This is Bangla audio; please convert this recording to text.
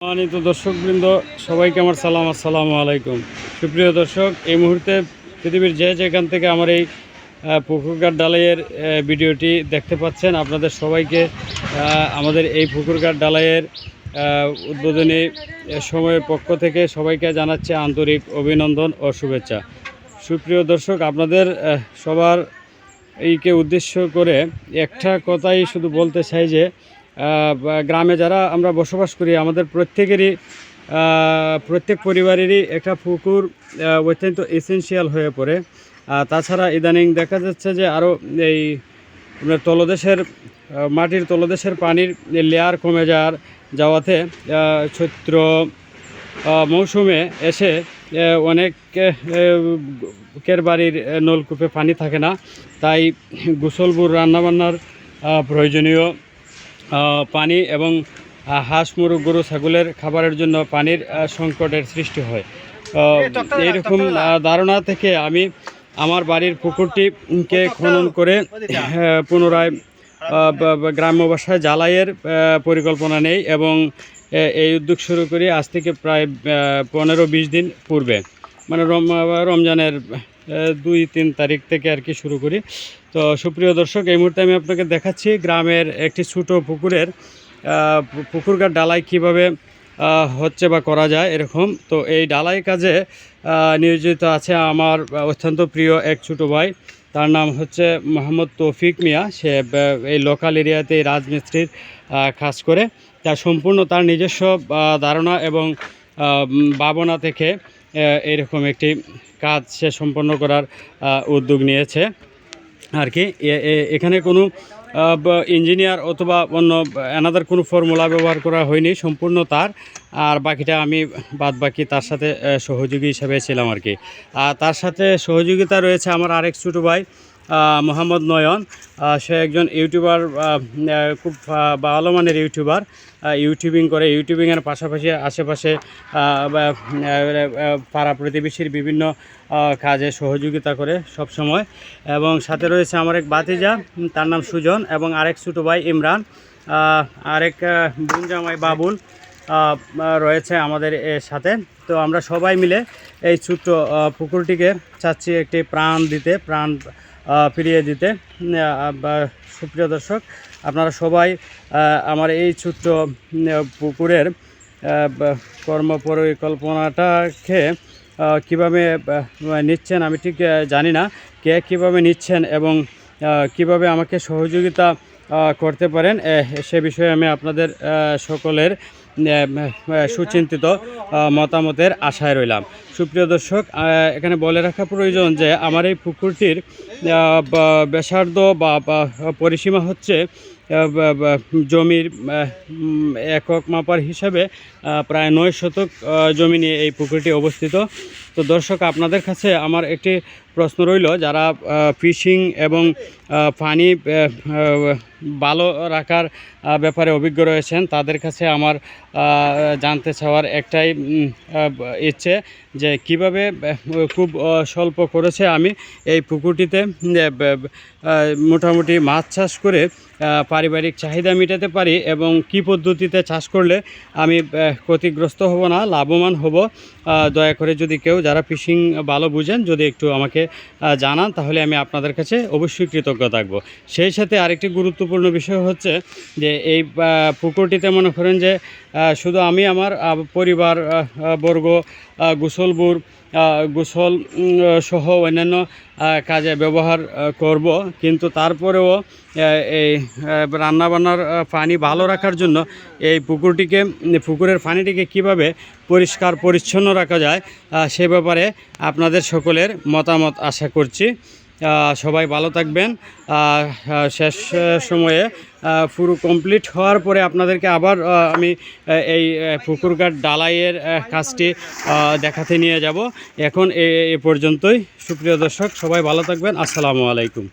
সম্মানিত দর্শকবৃন্দ, সবাইকে আমার সালাম, আসসালামু আলাইকুম। সুপ্রিয় দর্শক, এই মুহূর্তে পৃথিবীর যেখান থেকে আমার এই পুকুরঘাট ডালাইয়ের ভিডিওটি দেখতে পাচ্ছেন, আপনাদের সবাইকে আমাদের এই পুকুরঘাট ডালাইয়ের উদ্বোধনী সময়ের পক্ষ থেকে সবাইকে জানাচ্ছে আন্তরিক অভিনন্দন ও শুভেচ্ছা। সুপ্রিয় দর্শক, আপনাদের সবার এইকে উদ্দেশ্য করে একটা কথাই শুধু বলতে চাই যে গ্রামে যারা আমরা বসবাস করি, আমাদের প্রত্যেক পরিবারেরই একটা পুকুর অত্যন্ত এসেনশিয়াল হয়ে পড়ে। তাছাড়া ইদানিং দেখা যাচ্ছে যে আরও এই তলদেশের মাটির তলদেশের পানির লেয়ার কমে যাওয়াতে চৈত্র মৌসুমে এসে অনেকের বাড়ির নলকূপে পানি থাকে না, তাই গোসলপুর রান্নাবান্নার প্রয়োজনীয় পানি এবং হাঁস, মুরগ, গরু, ছাগলের খাবারের জন্য পানির সংকটের সৃষ্টি হয়। এইরকম ধারণা থেকে আমি আমার বাড়ির পুকুরটিকে খনন করে পুনরায় গ্রাম্য ভাষায় জ্বালাইয়ের পরিকল্পনা নেই এবং এই উদ্যোগ শুরু করি আজ থেকে প্রায় 15-20 দিন পূর্বে, মানে রমজানের 2-3 তারিখ থেকে আর কি শুরু করি। তো সুপ্রিয় দর্শক, এই মুহূর্তে আমি আপনাকে দেখাচ্ছি গ্রামের একটি ছোটো পুকুরঘাট ডালাই কিভাবে হচ্ছে বা করা যায় এরকম। তো এই ডালাই কাজে নিয়োজিত আছে আমার অত্যন্ত প্রিয় এক ছোটো ভাই, তার নাম হচ্ছে মোহাম্মদ তৌফিক মিয়া। সে এই লোকাল এরিয়াতে রাজমিস্ত্রির কাজ করে। তার সম্পূর্ণ তার নিজস্ব ধারণা এবং ভাবনা থেকে এরকম একটি কাজ সে সম্পন্ন করার উদ্যোগ নিয়েছে আর কি। এখানে কোনো ইঞ্জিনিয়ার অথবা অন্য অ্যানাদার কোনো ফর্মুলা ব্যবহার করা হয়নি, সম্পূর্ণ তার। আর বাকিটা আমি বাকি তার সাথে সহযোগী হিসেবে ছিলাম আর কি। আর তার সাথে সহযোগিতা রয়েছে আমার আরেক ছোটো ভাই মোহাম্মদ নয়ন। সে একজন ইউটিউবার, খুব ভালো মানের ইউটিউবার, ইউটিউবিং করে। ইউটিউবিংয়ের পাশাপাশি আশেপাশে পাড়া প্রতিবেশীর বিভিন্ন কাজে সহযোগিতা করে সব সময়। এবং সাথে রয়েছে আমার এক ভাতিজা, তার নাম সুজন, এবং আরেক ছোটো ভাই ইমরান, আরেক বোন জামাই বাবুল রয়েছে আমাদের সাথে। তো আমরা সবাই মিলে এই ছোট্ট পুকুরটিকে চাচ্ছি একটি প্রাণ ফিরিয়ে দিতে। সুপ্রিয় দর্শক, আপনারা সবাই আমার এই ছোট্ট পুকুরের কর্মপরিকল্পনাটাকে কীভাবে নিচ্ছেন আমি ঠিক জানি না, কে কীভাবে নিচ্ছেন এবং কিভাবে আমাকে সহযোগিতা করতে পারেন সে বিষয়ে আমি আপনাদের সকলের সুচিন্তিত মতামতের আশায় রইলাম। সুপ্রিয় দর্শক, এখানে বলে রাখা প্রয়োজন যে আমার এই পুকুরটির ব্যাসার্ধ বা পরিসীমা হচ্ছে জমির একক মাপার হিসাবে প্রায় 9 শতক জমি নিয়ে এই পুকুরটি অবস্থিত। তো দর্শক, আপনাদের কাছে আমার একটি প্রশ্ন রইল, যারা ফিশিং এবং পানি ভালো রাখার ব্যাপারে অভিজ্ঞ রয়েছেন, তাদের কাছে আমার জানতে চাওয়ার একটাই ইচ্ছে যে কিভাবে খুব স্বল্প খরচে আমি এই পুকুরটিতে মোটামুটি মাছ চাষ করে পারিবারিক চাহিদা মেটাতে পারি এবং কি পদ্ধতিতে চাষ করলে আমি ক্ষতিগ্রস্ত হব না, লাভবান হব। দয়া করে যদি কেউ যারা ফিশিং ভালো বুঝেন যদি একটু আমাকে জানান, তাহলে আমি আপনাদের কাছে অবশ্যই কৃতজ্ঞ থাকব। সেই সাথে আরেকটি গুরুত্বপূর্ণ বিষয় হচ্ছে যে এই পুকুরটিতে মনে করেন যে শুধু আমি আমার পরিবার বর্গ গোসল সহ অন্যান্য কাজে ব্যবহার করব, কিন্তু তারপরেও এই রান্নাবান্নার পানি ভালো রাখার জন্য এই পুকুরের পানিটিকে কিভাবে পরিষ্কার পরিচ্ছন্ন রাখা যায় সে ব্যাপারে আপনাদের সকলের মতামত আশা করছি। সবাই ভালো থাকবেন। শেষ সময়ে পুরো কমপ্লিট হওয়ার পরে আপনাদেরকে আবার আমি এই পুকুরঘাট ডালাইয়ের কাজটি দেখাতে নিয়ে যাব। এখন এ পর্যন্তই। সুপ্রিয় দর্শক, সবাই ভালো থাকবেন। আসসালামু আলাইকুম।